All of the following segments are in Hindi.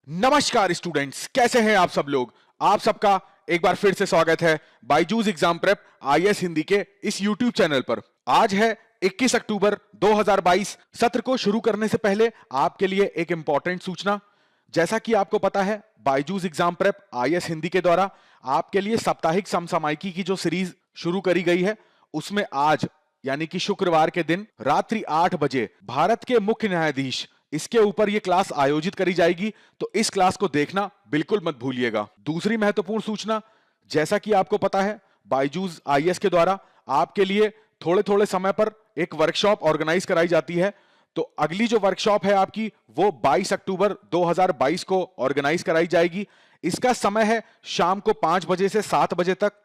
नमस्कार स्टूडेंट्स, कैसे हैं आप सब लोग। आप सबका एक बार फिर से स्वागत है Byju's exam prep IAS Hindi के इस यूट्यूब चैनल पर। आज है 21 अक्टूबर 2022। सत्र को शुरू करने से पहले आपके लिए एक इंपॉर्टेंट सूचना। जैसा कि आपको पता है, Byju's exam prep IAS Hindi के द्वारा आपके लिए साप्ताहिक समसामयिकी की जो सीरीज शुरू करी गई है, उसमें आज यानी कि शुक्रवार के दिन रात्रि 8 बजे भारत के मुख्य न्यायाधीश इसके ऊपर यह क्लास आयोजित करी जाएगी। तो इस क्लास को देखना बिल्कुल मत भूलिएगा। दूसरी महत्वपूर्ण सूचना, जैसा कि आपको पता है, बायजूस आईएएस के द्वारा आपके लिए थोड़े थोड़े समय पर एक वर्कशॉप ऑर्गेनाइज कराई जाती है। तो अगली जो वर्कशॉप है आपकी, वो 22 अक्टूबर 2022 को ऑर्गेनाइज कराई जाएगी। इसका समय है शाम को 5 बजे से 7 बजे तक।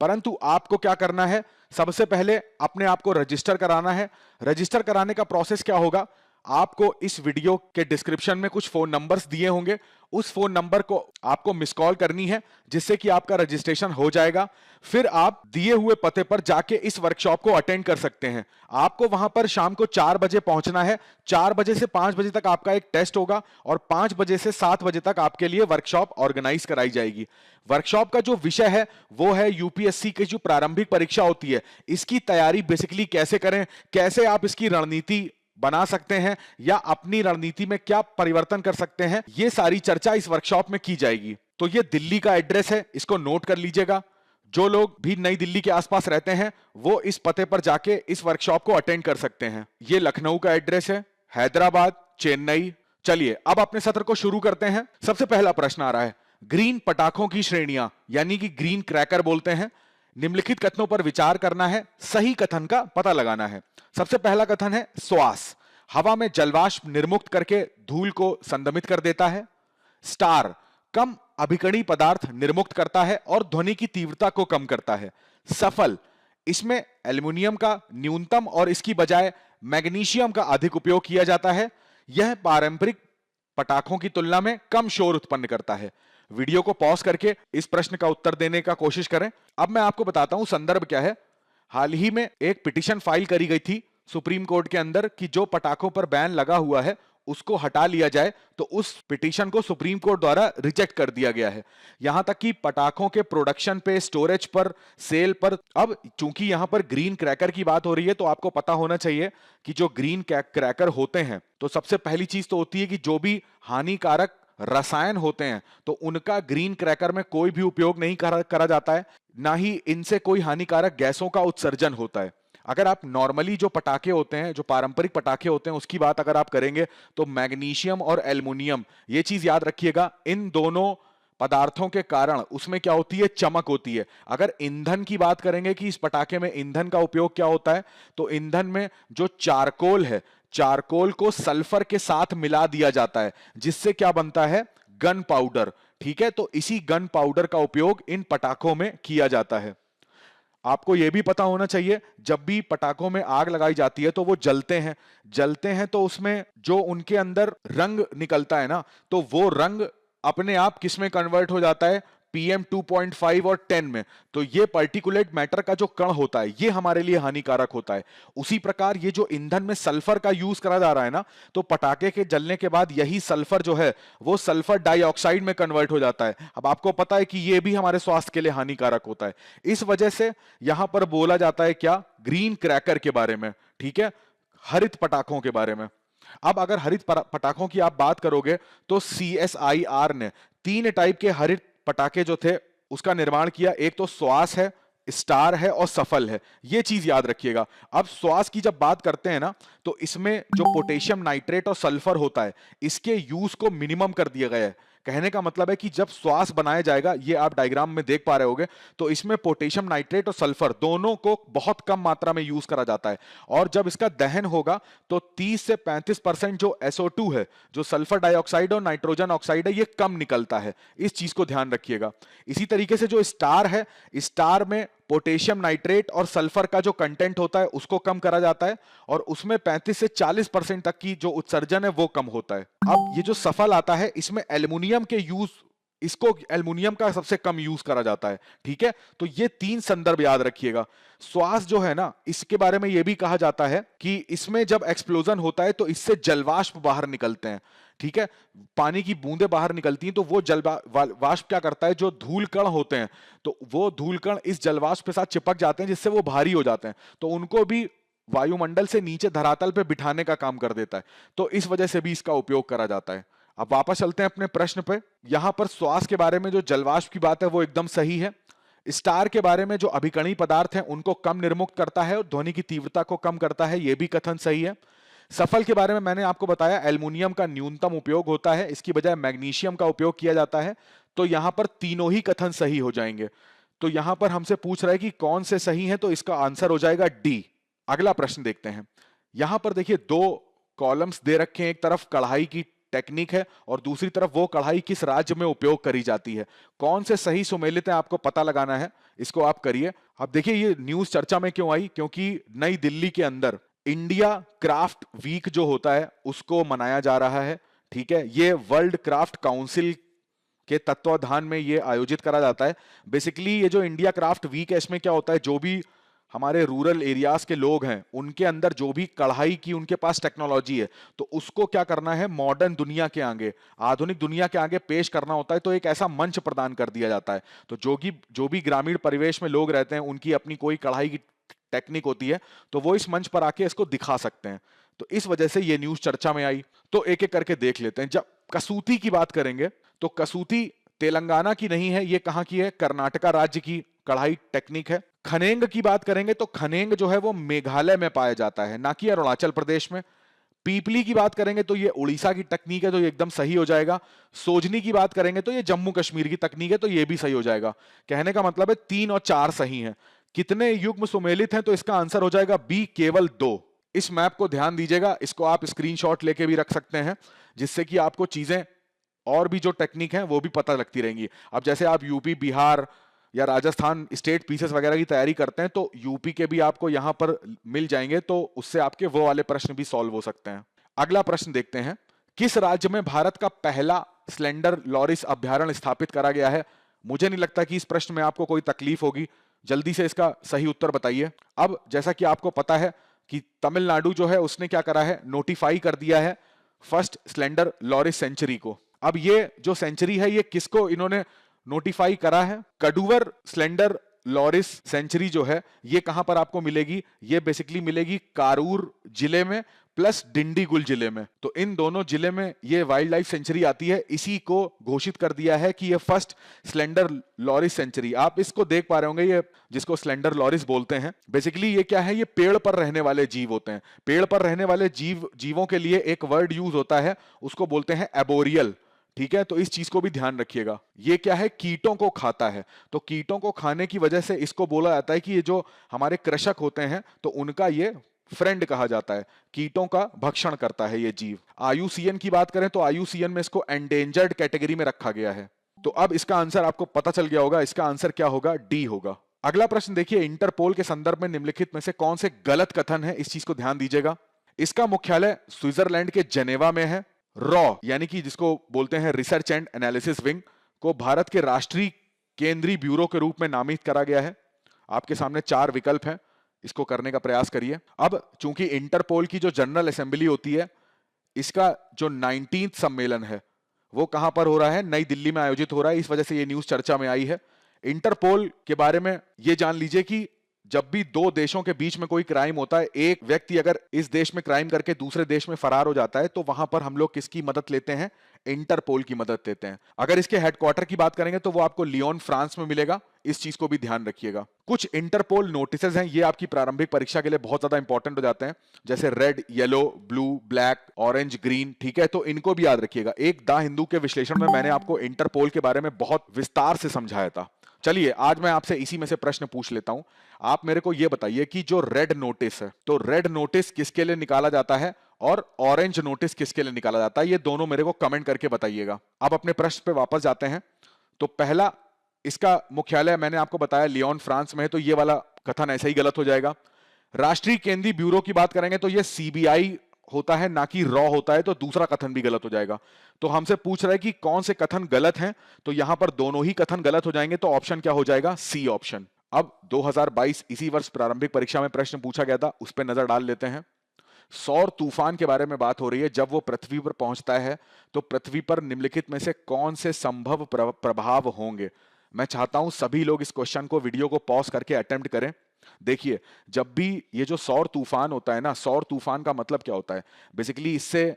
परंतु आपको क्या करना है, सबसे पहले अपने आप को रजिस्टर कराना है। रजिस्टर कराने का प्रोसेस क्या होगा, आपको इस वीडियो के डिस्क्रिप्शन में कुछ फोन नंबर्स दिए होंगे, उस फोन नंबर को आपको मिस कॉल करनी है, जिससे कि आपका रजिस्ट्रेशन हो जाएगा। फिर आप दिए हुए पते पर जाके इस वर्कशॉप को अटेंड कर सकते हैं। आपको वहां पर शाम को 4 बजे पहुंचना है। 4 बजे से 5 बजे तक आपका एक टेस्ट होगा और 5 बजे से 7 बजे तक आपके लिए वर्कशॉप ऑर्गेनाइज कराई जाएगी। वर्कशॉप का जो विषय है वो है यूपीएससी की जो प्रारंभिक परीक्षा होती है, इसकी तैयारी बेसिकली कैसे करें, कैसे आप इसकी रणनीति बना सकते हैं या अपनी रणनीति में क्या परिवर्तन कर सकते हैं, ये सारी चर्चा इस वर्कशॉप में की जाएगी। तो ये दिल्ली का एड्रेस है, इसको नोट कर लीजिएगा। जो लोग भी नई दिल्ली के आसपास रहते हैं वो इस पते पर जाके इस वर्कशॉप को अटेंड कर सकते हैं। ये लखनऊ का एड्रेस है, हैदराबाद, चेन्नई। चलिए अब अपने सत्र को शुरू करते हैं। सबसे पहला प्रश्न आ रहा है, ग्रीन पटाखों की श्रेणियां यानी कि ग्रीन क्रैकर बोलते हैं। निम्नलिखित कथनों पर विचार करना है, सही कथन का पता लगाना है। सबसे पहला कथन है, श्वास हवा में जलवाष्प निर्मुक्त करके धूल को संदमित कर देता है। स्टार कम अभिकर्णीय पदार्थ निर्मुक्त करता है और ध्वनि की तीव्रता को कम करता है। सफल इसमें एल्युमिनियम का न्यूनतम और इसकी बजाय मैग्नीशियम का अधिक उपयोग किया जाता है। यह पारंपरिक पटाखों की तुलना में कम शोर उत्पन्न करता है। वीडियो को पॉज करके इस प्रश्न का उत्तर देने का कोशिश करें। अब मैं आपको बताता हूं संदर्भ क्या है। हाल ही में एक पिटीशन फाइल करी गई थी सुप्रीम कोर्ट के अंदर कि जो पटाखों पर बैन लगा हुआ है उसको हटा लिया जाए। तो उस पिटीशन को सुप्रीम कोर्ट द्वारा रिजेक्ट कर दिया गया है। यहां तक कि पटाखों के प्रोडक्शन पे, स्टोरेज पर, सेल पर, अब चूंकि यहां पर ग्रीन क्रैकर की बात हो रही है तो आपको पता होना चाहिए कि जो ग्रीन क्रैकर होते हैं, तो सबसे पहली चीज तो होती है कि जो भी हानिकारक रसायन होते हैं तो उनका ग्रीन क्रैकर में कोई भी उपयोग नहीं करा जाता है, ना ही इनसे कोई हानिकारक गैसों का उत्सर्जन होता है। अगर आप नॉर्मली जो पटाखे होते हैं, जो पारंपरिक पटाखे होते हैं, उसकी बात अगर आप करेंगे तो मैग्नीशियम और एल्युमिनियम, ये चीज याद रखिएगा, इन दोनों पदार्थों के कारण उसमें क्या होती है, चमक होती है। अगर ईंधन की बात करेंगे कि इस पटाखे में ईंधन का उपयोग क्या होता है, तो ईंधन में जो चारकोल है, चारकोल को सल्फर के साथ मिला दिया जाता है, जिससे क्या बनता है, गन पाउडर। ठीक है, तो इसी गन पाउडर का उपयोग इन पटाखों में किया जाता है। आपको यह भी पता होना चाहिए, जब भी पटाखों में आग लगाई जाती है तो वो जलते हैं तो उसमें जो उनके अंदर रंग निकलता है ना, तो वो रंग अपने आप किस में कन्वर्ट हो जाता है, PM 2.5 और 10 में। तो ये पर्टिकुलेट मैटर का जो कण होता है ये हमारे लिए हानिकारक होता है। उसी प्रकार ये जो ईंधन में सल्फर का यूज करा जा रहा है ना, तो पटाखे के जलने के बाद यही सल्फर जो है वो सल्फर डाइऑक्साइड में कन्वर्ट हो जाता है। अब आपको पता है कि ये भी हमारे स्वास्थ्य के लिए हानिकारक होता है। इस वजह से यहां पर बोला जाता है क्या, ग्रीन क्रैकर के बारे में। ठीक है, हरित पटाखों के बारे में। अब अगर हरित पटाखों की आप बात करोगे तो CSIR ने 3 टाइप के हरित पटाखे जो थे उसका निर्माण किया। एक तो श्वास है, स्टार है और सफल है। यह चीज याद रखिएगा। अब श्वास की जब बात करते हैं ना, तो इसमें जो पोटेशियम नाइट्रेट और सल्फर होता है, इसके यूज को मिनिमम कर दिया गया है। कहने का मतलब है कि जब श्वास बनाया जाएगा, ये आप डायग्राम में देख पा रहे होंगे, तो इसमें पोटेशियम नाइट्रेट और सल्फर दोनों को बहुत कम मात्रा में यूज करा जाता है। और जब इसका दहन होगा तो 30 से 35% जो SO2 है, जो सल्फर डाइऑक्साइड और नाइट्रोजन ऑक्साइड है, ये कम निकलता है। इस चीज को ध्यान रखिएगा। इसी तरीके से जो स्टार है, स्टार में पोटेशियम नाइट्रेट और सल्फर का जो कंटेंट होता है उसको कम करा जाता है और उसमें 35 से 40% तक की जो उत्सर्जन है वो कम होता है। अब ये जो सफल आता है, इसमें एल्युमिनियम के यूज, इसको एल्युमिनियम का सबसे कम यूज करा जाता है। ठीक है, तो ये 3 संदर्भ याद रखिएगा। श्वास जो है ना, इसके बारे में यह भी कहा जाता है कि इसमें जब एक्सप्लोजन होता है तो इससे जलवाष्प बाहर निकलते हैं। ठीक है, पानी की बूंदें बाहर निकलती हैं तो वो वाष्प क्या करता है, जो धूल कण होते हैं तो वो धूल कण इस जलवाष्प के साथ चिपक जाते हैं, जिससे वो भारी हो जाते हैं, तो उनको भी वायुमंडल से नीचे धरातल पे बिठाने का काम कर देता है। तो इस वजह से भी इसका उपयोग करा जाता है। अब वापस चलते हैं अपने प्रश्न पे। यहां पर श्वास के बारे में जो जलवाष्प की बात है वो एकदम सही है। स्टार के बारे में जो अभिकर्णीय पदार्थ है उनको कम निर्मुक्त करता है और ध्वनि की तीव्रता को कम करता है, यह भी कथन सही है। सफल के बारे में मैंने आपको बताया एल्युमिनियम का न्यूनतम उपयोग होता है, इसकी बजाय मैग्नीशियम का उपयोग किया जाता है। तो यहां पर तीनों ही कथन सही हो जाएंगे। तो यहां पर हमसे पूछ रहा है कि कौन से सही है, तो इसका आंसर हो जाएगा डी। अगला प्रश्न देखते हैं। यहां पर देखिए दो कॉलम्स दे रखे हैं, एक तरफ कढ़ाई की टेक्निक है और दूसरी तरफ वो कढ़ाई किस राज्य में उपयोग करी जाती है। कौन से सही सुमेलित है आपको पता लगाना है, इसको आप करिए। अब देखिए ये न्यूज चर्चा में क्यों आई, क्योंकि नई दिल्ली के अंदर इंडिया क्राफ्ट वीक जो होता है उसको मनाया जा रहा है। ठीक है, ये वर्ल्ड क्राफ्ट काउंसिल के तत्वाधान में ये आयोजित करा जाता है। बेसिकली ये जो इंडिया क्राफ्ट वीक है इसमें क्या होता है, जो भी हमारे रूरल एरियाज के लोग हैं उनके अंदर जो भी कढ़ाई की उनके पास टेक्नोलॉजी है तो उसको क्या करना है, मॉडर्न दुनिया के आगे, आधुनिक दुनिया के आगे पेश करना होता है। तो एक ऐसा मंच प्रदान कर दिया जाता है। तो जो भी ग्रामीण परिवेश में लोग रहते हैं उनकी अपनी कोई कढ़ाई की टेक्निक होती है तो वो इस मंच पर आके इसको दिखा सकते हैं। तो इस वजह से ये न्यूज चर्चा में आई। तो एक एक करके देख लेते हैं। जब कसूती की बात करेंगे तो कसूती तेलंगाना की नहीं है, ये कहां की है, कर्नाटका राज्य की कढ़ाई टेक्निक है। खनेंग की बात करेंगे तो खनेंग जो है वो मेघालय में पाया जाता है, ना कि अरुणाचल प्रदेश में। पीपली की बात करेंगे तो ये उड़ीसा की तकनीक है, तो ये एकदम सही हो जाएगा। सोजनी की बात करेंगे तो ये जम्मू कश्मीर की तकनीक है, तो ये भी सही हो जाएगा। कहने का मतलब है 3 और 4 सही हैं। कितने युग्म सुमेलित हैं, तो इसका आंसर हो जाएगा बी, केवल 2। इस मैप को ध्यान दीजिएगा, इसको आप स्क्रीनशॉट लेके भी रख सकते हैं, जिससे कि आपको चीजें और भी जो टेक्निक है वो भी पता लगती रहेंगी। अब जैसे आप यूपी, बिहार या राजस्थान स्टेट पीसेस वगैरह की तैयारी करते हैं तो यूपी के भी आपको यहां पर मिल जाएंगे, तो उससे आपके वो वाले प्रश्न भी सॉल्व हो सकते हैं। अगला प्रश्न देखते हैं। किस राज्य में भारत का पहला स्लेंडर लॉरिस अभ्यारण्य स्थापित करा गया है? मुझे नहीं लगता कि इस प्रश्न में आपको कोई तकलीफ होगी, जल्दी से इसका सही उत्तर बताइए। अब जैसा कि आपको पता है कि तमिलनाडु जो है उसने क्या करा है, नोटिफाई कर दिया है फर्स्ट स्लेंडर लॉरिस सेंचुरी को। अब ये जो सेंचुरी है ये किसको इन्होंने नोटिफाई करा है? कडुवर स्लेंडर लॉरिस सेंचुरी जो है ये कहां पर आपको मिलेगी? ये बेसिकली मिलेगी कारूर जिले में प्लस डिंडीगुल जिले में। तो इन दोनों जिले में ये वाइल्ड लाइफ सेंचुरी आती है। इसी को घोषित कर दिया है कि ये फर्स्ट स्लेंडर लॉरिस सेंचुरी। आप इसको देख पा रहे होंगे, ये जिसको स्लेंडर लॉरिस बोलते हैं, बेसिकली ये क्या है, ये पेड़ पर रहने वाले जीव होते हैं। पेड़ पर रहने वाले जीवों के लिए एक वर्ड यूज होता है, उसको बोलते हैं एबोरियल। ठीक है, तो इस चीज को भी ध्यान रखिएगा। ये क्या है, कीटों को खाता है। तो कीटों को खाने की वजह से इसको बोला जाता है कि ये जो हमारे कृषक होते हैं तो उनका ये फ्रेंड कहा जाता है, कीटों का भक्षण करता है ये जीव। आईयूसीएन की बात करें तो आईयूसीएन में इसको एंडेंजर्ड कैटेगरी में रखा गया है। तो अब इसका आंसर आपको पता चल गया होगा, इसका आंसर क्या होगा, डी होगा। अगला प्रश्न देखिए, इंटरपोल के संदर्भ में निम्नलिखित में से कौन से गलत कथन है, इस चीज को ध्यान दीजिएगा। इसका मुख्यालय स्विट्जरलैंड के जेनेवा में है। रॉ यानी कि जिसको बोलते हैं रिसर्च एंड एनालिसिस विंग को भारत के राष्ट्रीय केंद्रीय ब्यूरो के रूप में नामित करा गया है। आपके सामने 4 विकल्प हैं, इसको करने का प्रयास करिए। अब चूंकि इंटरपोल की जो जनरल असेंबली होती है, इसका जो 19th सम्मेलन है वो कहां पर हो रहा है, नई दिल्ली में आयोजित हो रहा है। इस वजह से ये न्यूज चर्चा में आई है। इंटरपोल के बारे में ये जान लीजिए कि जब भी 2 देशों के बीच में कोई क्राइम होता है, एक व्यक्ति अगर इस देश में क्राइम करके दूसरे देश में फरार हो जाता है तो वहां पर हम लोग किसकी मदद लेते हैं, इंटरपोल की मदद लेते हैं। अगर इसके हेडक्वार्टर की बात करेंगे तो वो आपको लियोन फ्रांस में मिलेगा। इस चीज को भी ध्यान रखिएगा। कुछ इंटरपोल नोटिसेस हैं, ये आपकी प्रारंभिक परीक्षा के लिए बहुत ज्यादा इंपॉर्टेंट हो जाते हैं, जैसे red, yellow, blue, black, orange, green. ठीक है, तो इनको भी याद रखिएगा। एक द हिंदू के विश्लेषण में मैंने आपको इंटरपोल के बारे में बहुत विस्तार से समझाया था। चलिए आज मैं आपसे इसी में से प्रश्न पूछ लेता हूं। आप मेरे को यह बताइए कि जो रेड नोटिस है, तो रेड नोटिस किसके लिए निकाला जाता है और ऑरेंज नोटिस किसके लिए निकाला जाता है, ये दोनों मेरे को कमेंट करके बताइएगा। अब अपने प्रश्न पे वापस जाते हैं। तो पहला, इसका मुख्यालय मैंने आपको बताया लियोन फ्रांस में है, तो ये वाला कथन ऐसा ही गलत हो जाएगा। राष्ट्रीय केंद्रीय ब्यूरो की बात करेंगे तो ये सीबीआई होता है, ना कि रॉ होता है, तो दूसरा कथन भी गलत हो जाएगा। तो हमसे पूछ रहा है कि कौन से कथन गलत हैं, तो यहां पर दोनों ही कथन गलत हो जाएंगे। तो ऑप्शन क्या हो जाएगा, सी ऑप्शन। अब 2022 इसी वर्ष प्रारंभिक परीक्षा में प्रश्न पूछा गया था, उस पर नजर डाल लेते हैं। सौर तूफान के बारे में बात हो रही है। जब वो पृथ्वी पर पहुंचता है तो पृथ्वी पर निम्नलिखित में से कौन से संभव प्रभाव होंगे? मैं चाहता हूं सभी लोग इस क्वेश्चन को, वीडियो को पॉज करके अटेम्प्ट करें। देखिए, जब भी ये जो सौर तूफान होता है ना, सौर तूफान का मतलब क्या होता है? बेसिकली इससे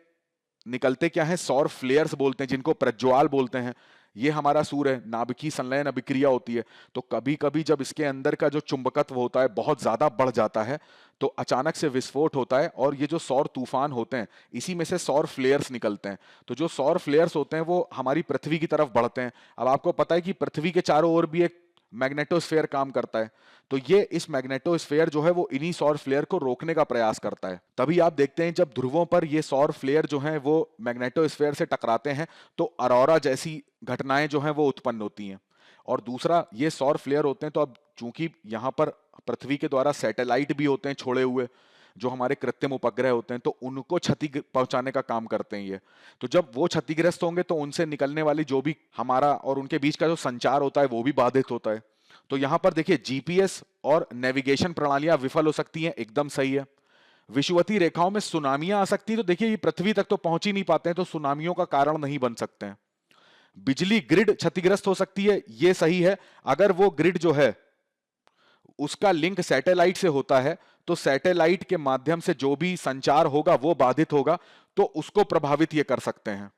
निकलते क्या है, सौर फ्लेयर्स बोलते हैं जिनको, प्रज्वाल बोलते हैं। ये हमारा सूर्य है, नाभिकीय संलयन अभिक्रिया होती है। तो कभी कभी जब इसके अंदर का जो चुंबकत्व होता है बहुत ज्यादा बढ़ जाता है तो अचानक से विस्फोट होता है, और ये जो सौर तूफान होते हैं इसी में से सौर फ्लेयर्स निकलते हैं। तो जो सौर फ्लेयर्स होते हैं वो हमारी पृथ्वी की तरफ बढ़ते हैं। अब आपको पता है कि पृथ्वी के चारों ओर भी एक मैग्नेटोस्फेयर काम करता है। तो ये इस मैग्नेटोस्फेयर जो है वो इन्हीं सौर फ्लेयर को रोकने का प्रयास करता है। तभी आप देखते हैं जब ध्रुवों पर ये सौर फ्लेयर जो हैं वो मैग्नेटोस्फेयर से टकराते हैं तो अरोरा जैसी घटनाएं जो हैं वो उत्पन्न होती हैं। और दूसरा, ये सौर फ्लेयर होते हैं तो अब चूंकि यहाँ पर पृथ्वी के द्वारा सैटेलाइट भी होते हैं छोड़े हुए, जो हमारे कृत्रिम उपग्रह होते हैं, तो उनको क्षति पहुंचाने का काम करते हैं ये। तो जब वो क्षतिग्रस्त होंगे तो उनसे निकलने वाली जो भी हमारा और उनके बीच का जो संचार होता है वो भी बाधित होता है। तो यहां पर देखिए, जीपीएस और नेविगेशन प्रणालियां विफल हो सकती हैं, एकदम सही है। विषुवतीय रेखाओं में सुनामियां आ सकती है, तो देखिए ये पृथ्वी तक तो पहुंच ही नहीं पाते हैं तो सुनामियों का कारण नहीं बन सकते हैं। बिजली ग्रिड क्षतिग्रस्त हो सकती है, ये सही है। अगर वो ग्रिड जो है उसका लिंक सैटेलाइट से होता है तो सैटेलाइट के माध्यम से जो भी संचार होगा वो बाधित होगा, तो उसको प्रभावित ये कर सकते हैं।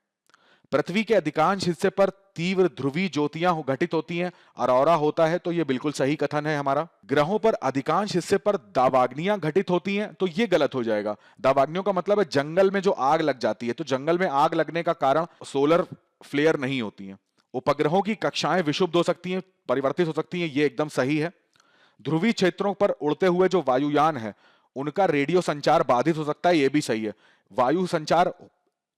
पृथ्वी के अधिकांश हिस्से पर तीव्र ध्रुवीय ज्योतियां घटित होती हैं, अरोरा होता है, तो ये बिल्कुल सही कथन है हमारा। ग्रहों पर अधिकांश हिस्से पर दावाग्नियां घटित होती हैं, तो ये गलत हो जाएगा। दावाग्नियों का मतलब है जंगल में जो आग लग जाती है, तो जंगल में आग लगने का कारण सोलर फ्लेयर नहीं होती हैं। उपग्रहों की कक्षाएं विक्षुब्ध हो सकती हैं, परिवर्तित हो सकती हैं, ये एकदम सही है। ध्रुवीय क्षेत्रों पर उड़ते हुए जो वायुयान है उनका रेडियो संचार बाधित हो सकता है, यह भी सही है। वायु संचार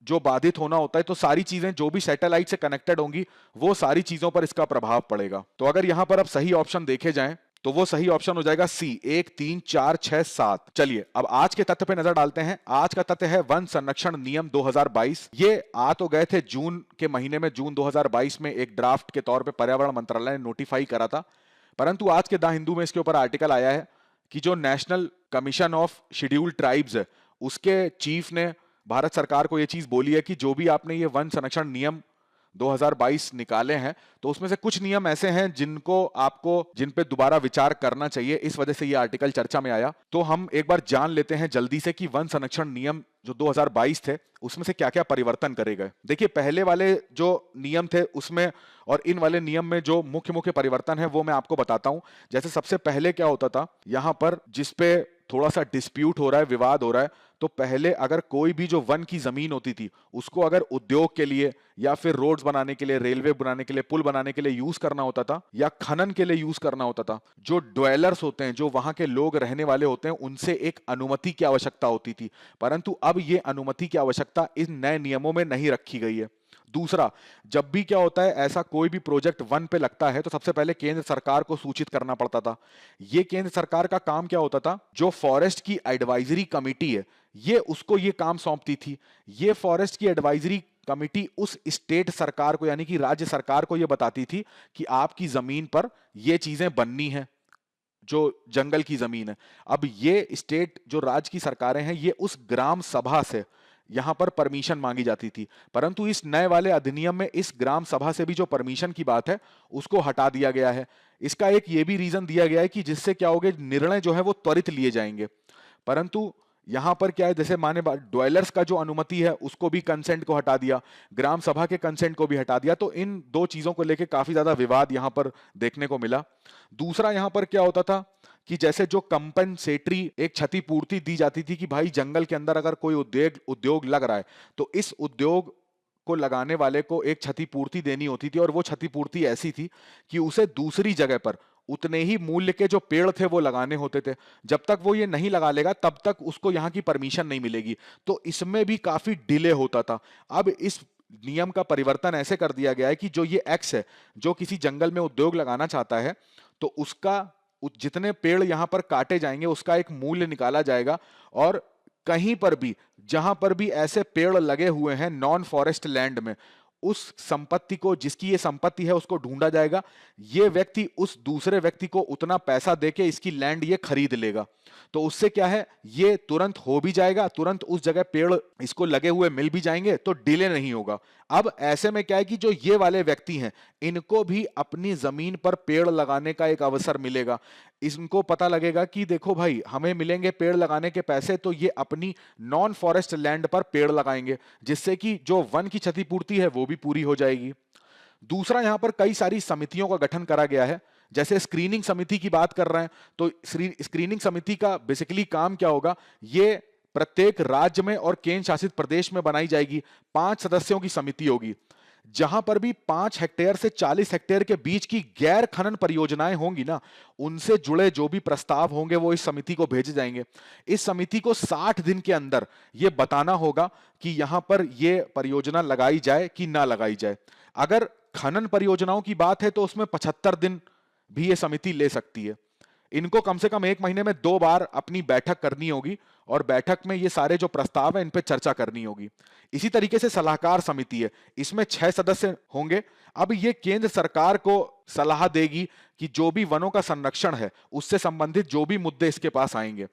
जो बाधित होना होता है तो सारी चीजें जो भी सैटेलाइट से कनेक्टेड होंगी वो सारी चीजों पर इसका प्रभाव पड़ेगा। तो अगर यहां पर अब सही ऑप्शन देखे जाएं तो वो सही ऑप्शन हो जाएगा सी, 1, 3, 4, 6, 7। चलिए अब आज के तथ्य पे नजर डालते हैं। आज का तथ्य है वन संरक्षण नियम 2022। ये आ तो गए थे जून के महीने में, जून 2022 में एक ड्राफ्ट के तौर पे पर्यावरण मंत्रालय ने नोटिफाई करा था, परंतु आज के द हिंदू में इसके ऊपर आर्टिकल आया है कि जो national commission of scheduled tribes है उसके चीफ ने भारत सरकार को यह चीज बोली है कि जो भी आपने ये वन संरक्षण नियम 2022 निकाले हैं तो उसमें से कुछ नियम ऐसे हैं जिन पे दोबारा विचार करना चाहिए। इस वजह से ये आर्टिकल चर्चा में आया। तो हम एक बार जान लेते हैं जल्दी से कि वन संरक्षण नियम जो 2022 थे उसमें से क्या क्या परिवर्तन करे गए। देखिए, पहले वाले जो नियम थे उसमें और इन वाले नियम में जो मुख्य मुख्य परिवर्तन है वो मैं आपको बताता हूं। जैसे सबसे पहले क्या होता था, यहां पर जिसपे थोड़ा सा डिस्प्यूट हो रहा है, विवाद हो रहा है, तो पहले अगर कोई भी जो वन की जमीन होती थी उसको अगर उद्योग के लिए या फिर रोड्स बनाने के लिए, रेलवे बनाने के लिए, पुल बनाने के लिए यूज करना होता था या खनन के लिए यूज करना होता था, जो ड्वेलर्स होते हैं, जो वहां के लोग रहने वाले होते हैं, उनसे एक अनुमति की आवश्यकता होती थी। परंतु अब ये अनुमति की आवश्यकता इन नए नियमों में नहीं रखी गई है। दूसरा, जब भी क्या होता है ऐसा कोई भी प्रोजेक्ट वन पे लगता है तो सबसे पहले केंद्र सरकार को सूचित करना पड़ता था। ये केंद्र सरकार का काम क्या होता था, जो फॉरेस्ट की एडवाइजरी कमेटी है ये उसको ये काम सौंपती थी। ये फॉरेस्ट की एडवाइजरी कमेटी उस स्टेट सरकार को यानी कि राज्य सरकार को ये बताती थी कि आपकी जमीन पर ये चीजें बननी है, जो जंगल की जमीन है। अब ये स्टेट जो राज्य की सरकारें हैं ये उस ग्राम सभा से यहां पर परमिशन मांगी जाती थी, परंतु इस नए वाले अधिनियम में इस ग्राम सभा से भी जो परमिशन की बात है उसको हटा दिया गया है। इसका एक ये भी रीजन दिया गया है कि जिससे क्या होगा, निर्णय जो है वो त्वरित लिए जाएंगे। परंतु यहां पर क्या है, जैसे माने ड्वेलर्स का जो अनुमति है उसको भी कंसेंट को हटा दिया, ग्राम सभा के कंसेंट को भी हटा दिया। तो इन दो चीजों को लेकर काफी ज्यादा विवाद यहां पर देखने को मिला। दूसरा, यहां पर क्या होता था कि जैसे जो कंपनसेटरी एक क्षतिपूर्ति दी जाती थी कि भाई जंगल के अंदर अगर कोई उद्योग लग रहा है तो इस उद्योग को लगाने वाले को एक क्षतिपूर्ति देनी होती थी, और वो क्षतिपूर्ति ऐसी थी कि उसे दूसरी जगह पर उतने ही मूल्य के जो पेड़ थे वो लगाने होते थे। जब तक वो ये नहीं लगा लेगा तब तक उसको यहाँ की परमिशन नहीं मिलेगी। तो इसमें भी काफी डिले होता था। अब इस नियम का परिवर्तन ऐसे कर दिया गया है कि जो ये एक्स है, जो किसी जंगल में उद्योग लगाना चाहता है तो उसका जितने पेड़ यहां पर काटे जाएंगे उसका एक मूल्य निकाला जाएगा, और कहीं पर भी जहां पर भी ऐसे पेड़ लगे हुए हैं नॉन फॉरेस्ट लैंड में उस संपत्ति को, जिसकी ये संपत्ति है, उसको ढूंढा जाएगा। ये व्यक्ति उस दूसरे व्यक्ति को उतना पैसा देके इसकी लैंड ये खरीद लेगा। तो उससे क्या है, ये तुरंत हो भी जाएगा, तुरंत उस जगह पेड़ इसको लगे हुए मिल भी जाएंगे, तो डिले नहीं होगा। अब ऐसे में क्या है कि जो ये वाले व्यक्ति हैं, इनको भी अपनी जमीन पर पेड़ लगाने का एक अवसर मिलेगा। इनको पता लगेगा कि देखो भाई, हमें मिलेंगे पेड़ लगाने के पैसे, तो ये अपनी नॉन फॉरेस्ट लैंड पर पेड़ लगाएंगे, जिससे कि जो वन की क्षतिपूर्ति है वो भी पूरी हो जाएगी। दूसरा, यहां पर कई सारी समितियों का गठन करा गया है। जैसे स्क्रीनिंग समिति की बात कर रहे हैं, तो स्क्रीनिंग समिति का बेसिकली काम क्या होगा, ये प्रत्येक राज्य में और केंद्र शासित प्रदेश में बनाई जाएगी। 5 सदस्यों की समिति होगी। जहां पर भी 5 हेक्टेयर से 40 हेक्टेयर के बीच की गैर खनन परियोजनाएं होंगी ना, उनसे जुड़े जो भी प्रस्ताव होंगे वो इस समिति को भेजे जाएंगे। इस समिति को 60 दिन के अंदर ये बताना होगा कि यहां पर ये परियोजना लगाई जाए कि ना लगाई जाए। अगर खनन परियोजनाओं की बात है तो उसमें 75 दिन भी ये समिति ले सकती है। इनको कम से कम 1 महीने में 2 बार अपनी बैठक करनी होगी और बैठक में ये सारे जो प्रस्ताव है इन पे चर्चा करनी होगी। इसी तरीके से सलाहकार समिति है, इसमें 6 सदस्य होंगे। अब ये केंद्र सरकार को सलाह देगी कि जो भी वनों का संरक्षण है उससे संबंधित जो भी मुद्दे इसके पास आएंगे।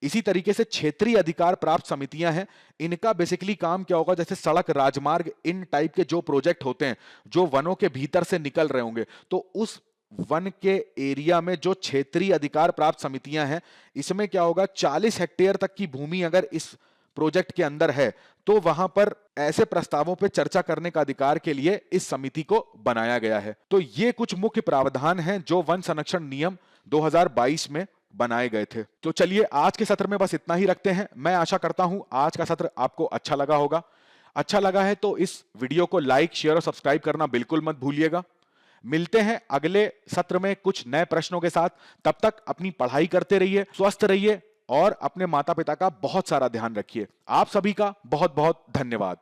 इसी तरीके से क्षेत्रीय अधिकार प्राप्त समितियां हैं, इनका बेसिकली काम क्या होगा, जैसे सड़क, राजमार्ग, इन टाइप के जो प्रोजेक्ट होते हैं जो वनों के भीतर से निकल रहे होंगे, तो उस वन के एरिया में जो क्षेत्रीय अधिकार प्राप्त समितियां हैं, इसमें क्या होगा, 40 हेक्टेयर तक की भूमि अगर इस प्रोजेक्ट के अंदर है तो वहां पर ऐसे प्रस्तावों पर चर्चा करने का अधिकार के लिए इस समिति को बनाया गया है। तो ये कुछ मुख्य प्रावधान हैं जो वन संरक्षण नियम 2022 में बनाए गए थे। तो चलिए, आज के सत्र में बस इतना ही रखते हैं। मैं आशा करता हूं आज का सत्र आपको अच्छा लगा होगा। अच्छा लगा है तो इस वीडियो को लाइक, शेयर और सब्सक्राइब करना बिल्कुल मत भूलिएगा। मिलते हैं अगले सत्र में कुछ नए प्रश्नों के साथ। तब तक अपनी पढ़ाई करते रहिए, स्वस्थ रहिए और अपने माता पिता का बहुत सारा ध्यान रखिए। आप सभी का बहुत बहुत धन्यवाद।